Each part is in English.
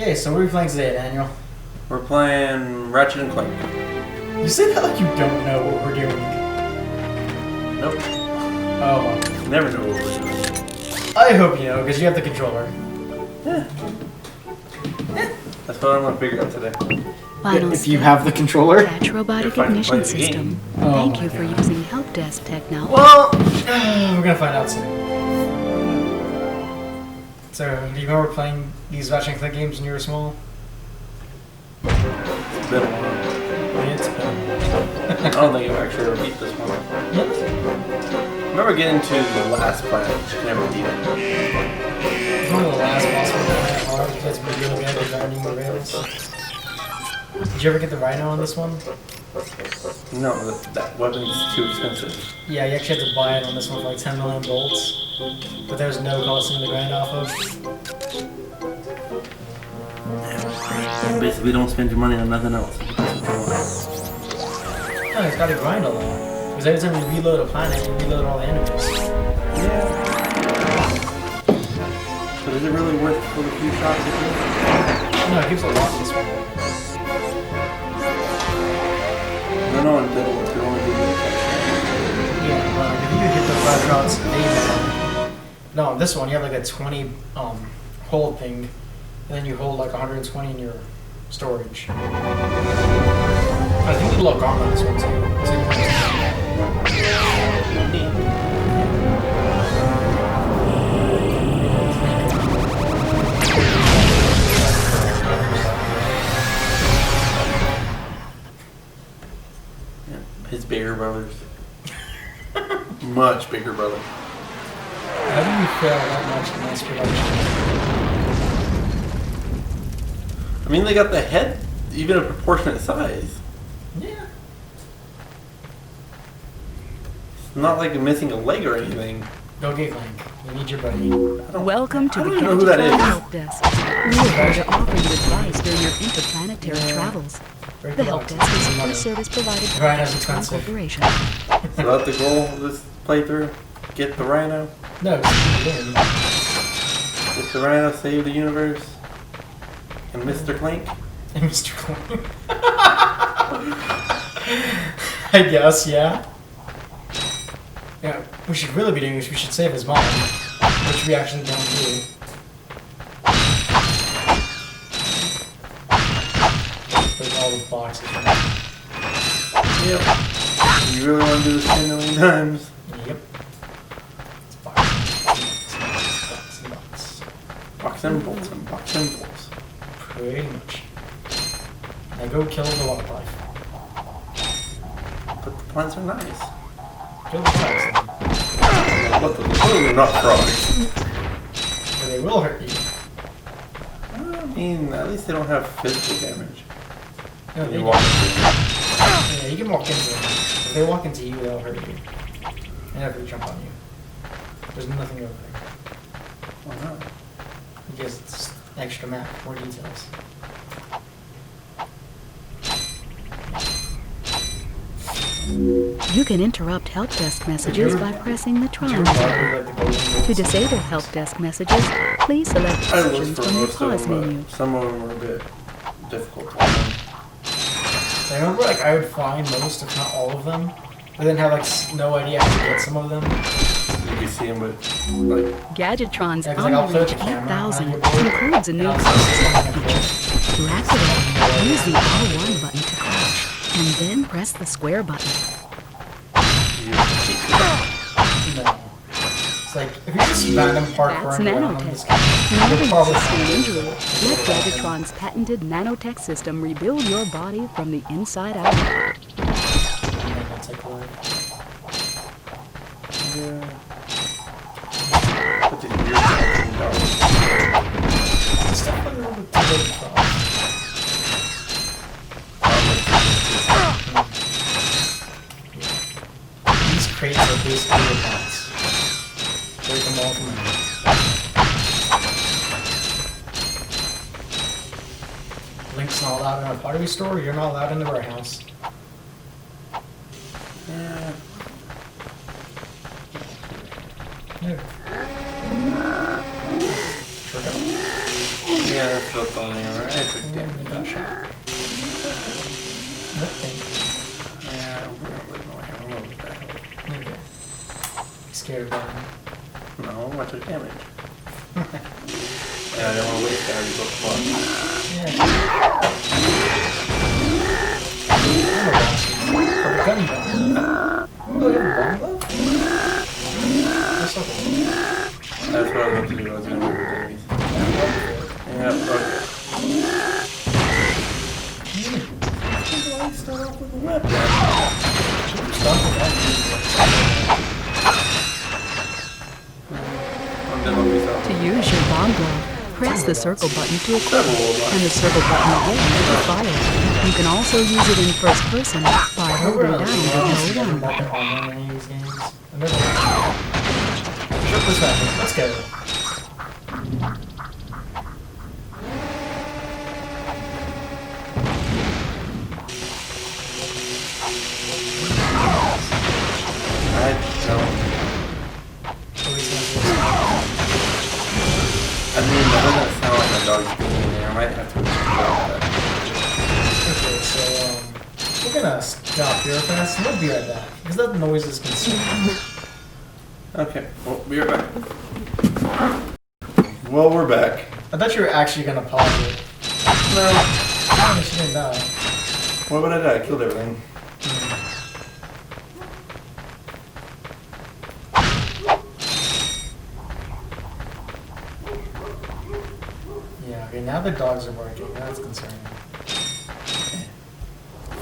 Okay, so what are we playing today, Daniel? We're playing Ratchet and Clank. You say that like you don't know what we're doing. Nope. Oh. Never know what we're doing. I hope you know, because you have the controller. Yeah. That's what I'm going to figure out today. Final If you have the controller. Catch robotic If I can play ignition the system. game. Oh Thank my you for God. using help desk technology. Well, we're gonna find out soon. So, do you remember playing these Ratchet and Clank games when you were small? It's been a while. It's been. I don't think I've actually ever beat this one. I remember getting to the last planet, just never beat it. It's one of the last boss ones hard. That's pretty really good at grinding the rails. Did you ever get the Rhino on this one? No, that weapon's too expensive. Yeah, you actually had to buy it on this one for like 10 million bolts. But there's no costume to grind off of. Basically, don't spend your money on nothing else. No, it's gotta grind a lot. Because every time you reload a planet, you reload all the enemies. Yeah. But is it really worth it for the few shots it gives? No, it gives a lot this one. No, it doesn't only give you a touchdown. Yeah, but if you hit the 5 shots, no, on this one you have like a 20 hold thing, and then you hold like 120 in your storage. I think you look armor on this one too. So His bigger brothers. Much bigger brother. how do you fail that much in mass production? I mean, they got the head even a proportionate size. Yeah. It's not like you're missing a leg or anything. Go get Clank. We need your buddy. Welcome to I the don't even know who that Gadgetron is. Help Desk. We are here to offer you advice during your interplanetary travels. Break The the help box. desk is a Money. free service provided by Right, that's the Tron expensive. Corporation. So that's the goal of this playthrough? Get the Rhino? No, it's in. Get the Rhino, save the universe? And Mr. Clank? And Mr. Clank. I guess, yeah. Yeah, we should really be doing is we should save his mom, which we actually don't do. Like all the boxes. Yep. You really want to do this 10 million times? Yep. It's box. Box and bolts and box and bolts. Pretty much. Now go kill the wildlife. But the plants are nice. Kill the frogs then. What the? Those are not frogs. Or they will hurt you. I mean, at least they don't have physical damage. No, they You don't. walk into Yeah, you can walk into them. If they walk into you, they'll hurt you. They never jump on you. There's nothing over there. Why not? Because it's extra map, more details. You can interrupt help desk messages by pressing the Did you Tron ever button. bother, like, the golden To bolts? disable help desk messages, please select I looked options for from the most of pause them, menu. but some of them were a bit difficult to find. I remember like I would find most, if not all of them, but then have like no idea how to get some of them. You can see them, but like, Gadgetron's Yeah, 'cause, like, I'll play with Unreach the camera 8000 when I get bored, includes a and new I'll crouch just stand there feature. To activate, use the R1 button to crouch, and then press the square button. you No. It's like if you just random parkour That's around nanotech. this game, Never you'll probably resist an find injury. it. Let Gadgetron's patented nanotech system rebuild your body from the inside out. Yeah, that's like what- Yeah. Such a weird fucking dog. It's definitely a little bit too big for us. These crates are basically your bots. Break them all from there. Link's not allowed in a pottery store, you're not allowed in the warehouse. Yeah. No. Sure don't. Yeah, Yeah, that's what's on there, right? I took damage. Got shot. Nothing. Yeah, I'm gonna lose that. Okay. Scared of that. No, I took damage. Yeah, I don't want to waste that. I already booked one. Yeah. Oh, the gun gun. Oh, you have a bomb glove? That's okay. That's what I was going to do. I was going to move the enemies. Yeah, okay. Why you start off with a weapon? Start with that. I'm done with myself. To use your bomb glove, press the circle button to equip it, and the circle button again to fire. You can also use it in first person by holding down the L1 button. On any of these games. I've never Shut this weapon. Let's go. I don't. I mean, that doesn't sound like my dog's being in there. I might have to explore that. Okay, so we're gonna stop here fast and we'll be right back. Because that noise is concerning. Okay, well, be right back. Well, we're back. I thought you were actually gonna pause it. No. Oh, she didn't die. Why would I die? I killed everything. Yeah, okay, now the dogs are barking. That's concerning.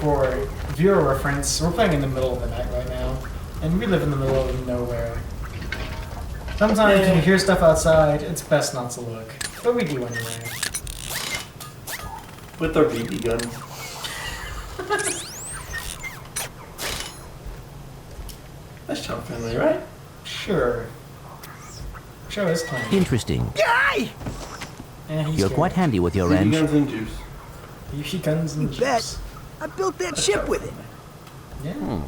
For viewer reference, we're playing in the middle of the night right now, and we live in the middle of nowhere. Sometimes when you hear stuff outside, it's best not to look. But we do anyway. With our BB guns. That's child friendly, right? Sure. Show his claim. Interesting. Yeah, he's You're good. quite handy with your BB wrench. guns and juice. BB guns and You bet. juice. I built that That's ship child with it. friendly. Yeah.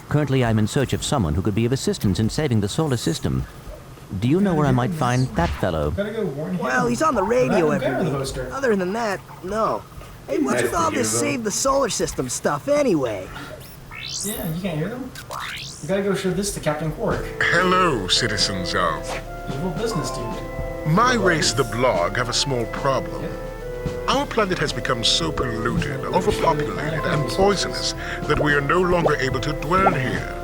Currently, I'm in search of someone who could be of assistance in saving the solar system. Do you know where I might find that fellow? Gotta go warn him. Well, he's on the radio Let him every go, the week. hoster. Other than that, no. Hey, what's Nice with to all hear, this though. save the solar system stuff anyway? Yeah, you can't hear them? You gotta go show this to Captain Quark. Hello, citizens of Evil business dude. my race, the Blog, have a small problem. Our planet has become so polluted, overpopulated, and poisonous that we are no longer able to dwell here.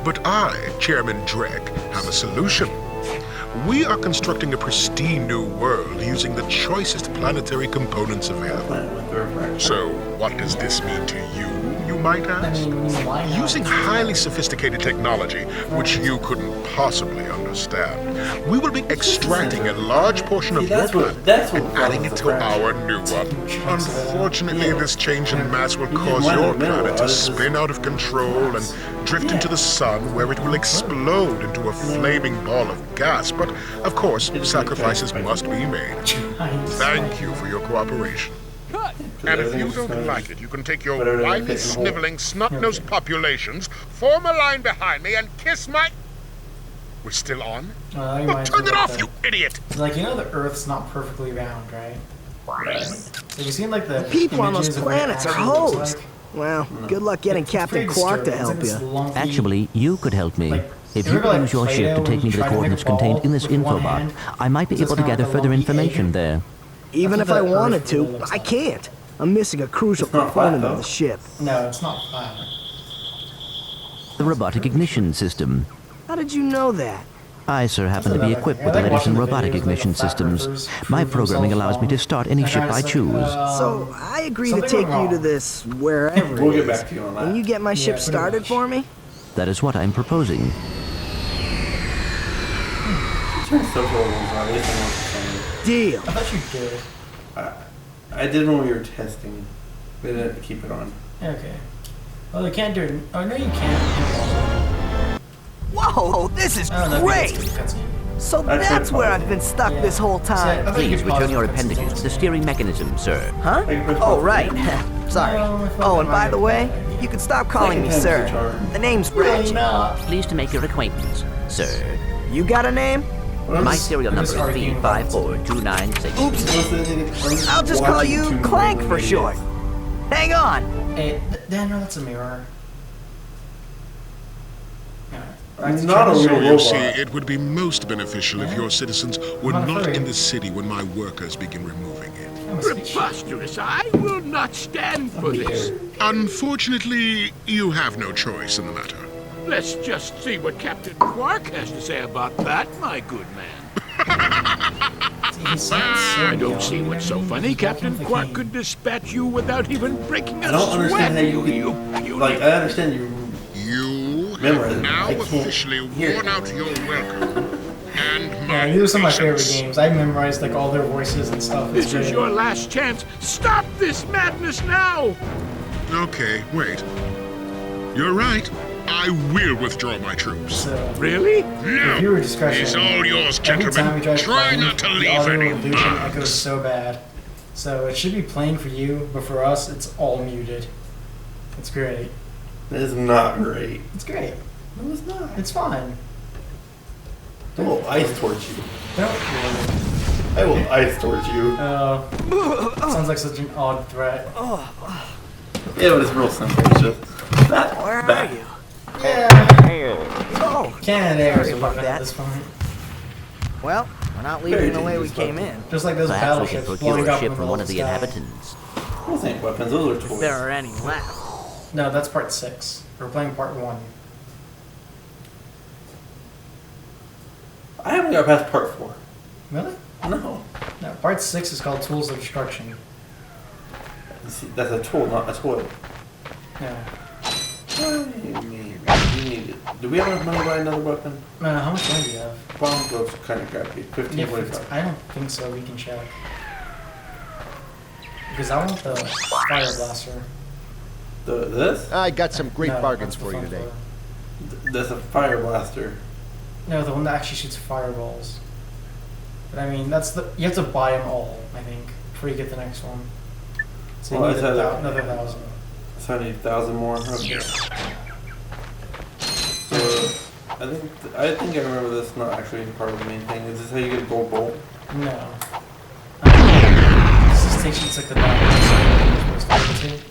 But I, Chairman Drek, have a solution. We are constructing a pristine new world using the choicest planetary components available. Planet with the refractor. So, what does this mean to you, you might I ask? mean, why not? Using highly sophisticated technology, which you couldn't possibly understand, we will be extracting a large portion of See, your that's what- planet that's what and adding it causes to the crash. our new one. Unfortunately, this change in mass will You cause went in your the middle. planet I to was just- spin out of control and drift into the sun, where it will explode into a flaming ball of gas. But, of course, sacrifices must be made. Nice. Thank you for your cooperation. And if you don't like it, you can take your Whatever they whiny, fit in the hole. sniveling, snot-nosed populations, form a line behind me, and kiss my... We're still on? That Well, reminds turn me it of off, you idiot! Like, you know the Earth's not perfectly round, right? Have you seen, like, the People on those images of what it planets are actually looks hosed. like? Well, good luck getting It's Captain pretty Quark to disturbing. help It's like you. this lumpy- Actually, you could help me. Like, If you you ever, like, use your Play-Doh ship to when take you me to the try to make a coordinates ball contained in this with one info hand? box, I might be It's able to kind of gather like a further lumpy information egg. there. Even That's if I what the wanted Earth really to, looks I like. can't. I'm missing a crucial not flat, component of though. the ship. No, it's not flat. The robotic ignition system. How did you know that? I, sir, happen to be Another equipped thing. with I the like latest in watching the robotic videos of, like, ignition the flat systems. earthers My prove programming themselves allows me to wrong. start any That ship guy's I like, choose. So, I agree to something take went you to wrong. this wherever We'll it get is. back to you on that. And you get my ship pretty started much. for me? That is what I'm proposing. Turn social rules on. At least I know what Deal. I thought you did. you're saying. I did when we were testing. We didn't keep it on. Okay. Well, they can't do it. Oh, no, you can't. Whoa, this is Oh, no, great! it's a cutscene. So That's that's good where pause. I've been stuck Yeah. this whole So, I time. thought you Please could pause return your the cutscenes appendages to the also. steering mechanism, sir. Huh? I can press Oh, pause. right. Sorry. No, I felt Oh, and like by the way, I- you can stop calling me Second sir. time's the charm. The name's Really Ratchet. not. Pleased to make your acquaintance, sir. You got a name? My serial number is B54296. Oops. I'll just call you Clank for short. Hang on. Hey, Daniel, that's a mirror. I'm not a So real you robot. see, it would be most beneficial if Yeah. your citizens were I'm not not afraid. in the city when my workers begin removing it. I'm a speech. Preposterous! I will not stand for this. Unfortunately, you have no choice in the matter. Let's just see what Captain Quark has to say about that, my good man. He sounds so I don't young, see you know what's so what I mean? funny. He's walking Captain with a Quark cane. could dispatch you without even breaking a I don't sweat. understand how you you can. Like, I understand you. You Remember, have now I can't officially hear worn it. out your welcome. And Yeah, my these are some of my favorite patience. games. I memorized like all their voices and stuff. It's This is great. your last chance. Stop this madness now! Okay, wait. You're right. I will withdraw my troops. So, Really? No, viewer discretion. it's all yours, every time gentlemen. we try to Try play, not to the leave audio any illusion echoes marks. so bad. So it should be playing for you, but for us, it's all muted. It's great. It's not great. It's great. No, it's not. It's fine. I will ice torch you. Don't. I will ice torch you. Sounds like such an odd threat. Yeah, but it's real simple. It's just that. Where are that. you? Yeah. Oh, Cannon Air is Sorry a about weapon that. at this point. well, we're not leaving the way we came in. Just like those Perhaps we should battleships procure blowing a up in ship the from middle one of of the the sky. inhabitants. Those ain't weapons. Those are If toys. there are any left. No, that's part 6. We're playing part 1. I haven't got past part 4. Really? No. No, part 6 is called Tools of Destruction. You see, that's a tool, not a toy. Yeah. What do you mean? You need it. Do we have enough money to buy another weapon? How much money do you have? Bomb gloves kind of crappy. 15, Yeah, 25. I don't think so. We can check. Because I want the fire blaster. This? I got some great No, bargains that's the for you fun today. fire. That's a fire blaster. No, the one that actually shoots fireballs. But I mean, that's the you have to buy them all, I think, before you get the next one. So you Well, need I said another 1,000. So I need 1,000 more. Okay. So I think I remember this not actually part of the main thing. Is this how you get a gold bolt? No. This just takes you to like the battle you're supposed to go to.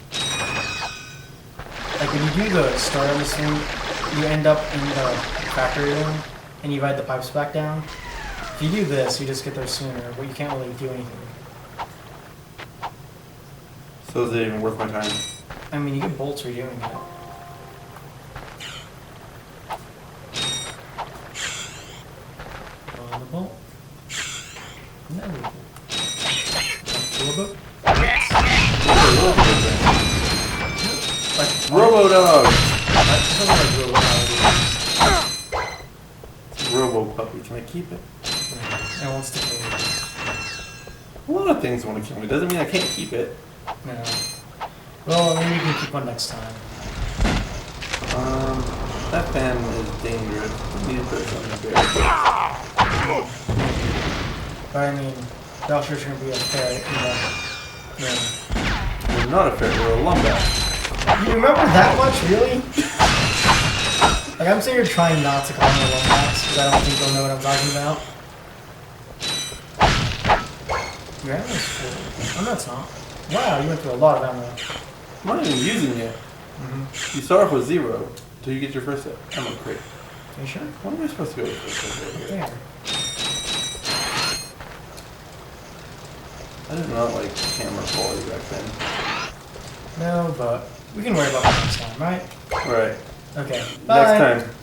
Like when you do the start on this thing, you end up in the factory room and you ride the pipes back down. If you do this, you just get there sooner, but you can't really do anything. So is it even worth my time? I mean, you get bolts for doing it. On the bolt. No. Pull a boat. Like, Robo Dog! that's something like real Robo Puppy. Can I keep it? It wants to kill you. A lot of things want to kill me. Doesn't mean I can't keep it. No. Well, maybe you can keep one next time. That fan is dangerous. I need to put something there. But I mean, y'all sure shouldn't be a ferret, you know. Yeah. We're not a ferret. We're a lumbat. You remember that much, really? Like, I'm saying you're trying not to call me a Lomax, because I don't think you'll know what I'm talking about. Your ammo's full. Oh, no, it's not. Wow, you went through a lot of ammo. I'm not even using it. You start off with 0 till you get your first ammo crate. Are you sure? What am I supposed to go with this? There. I did not like camera quality back then. No, but we can worry about that next time, right? Right. Okay. Bye. Next time.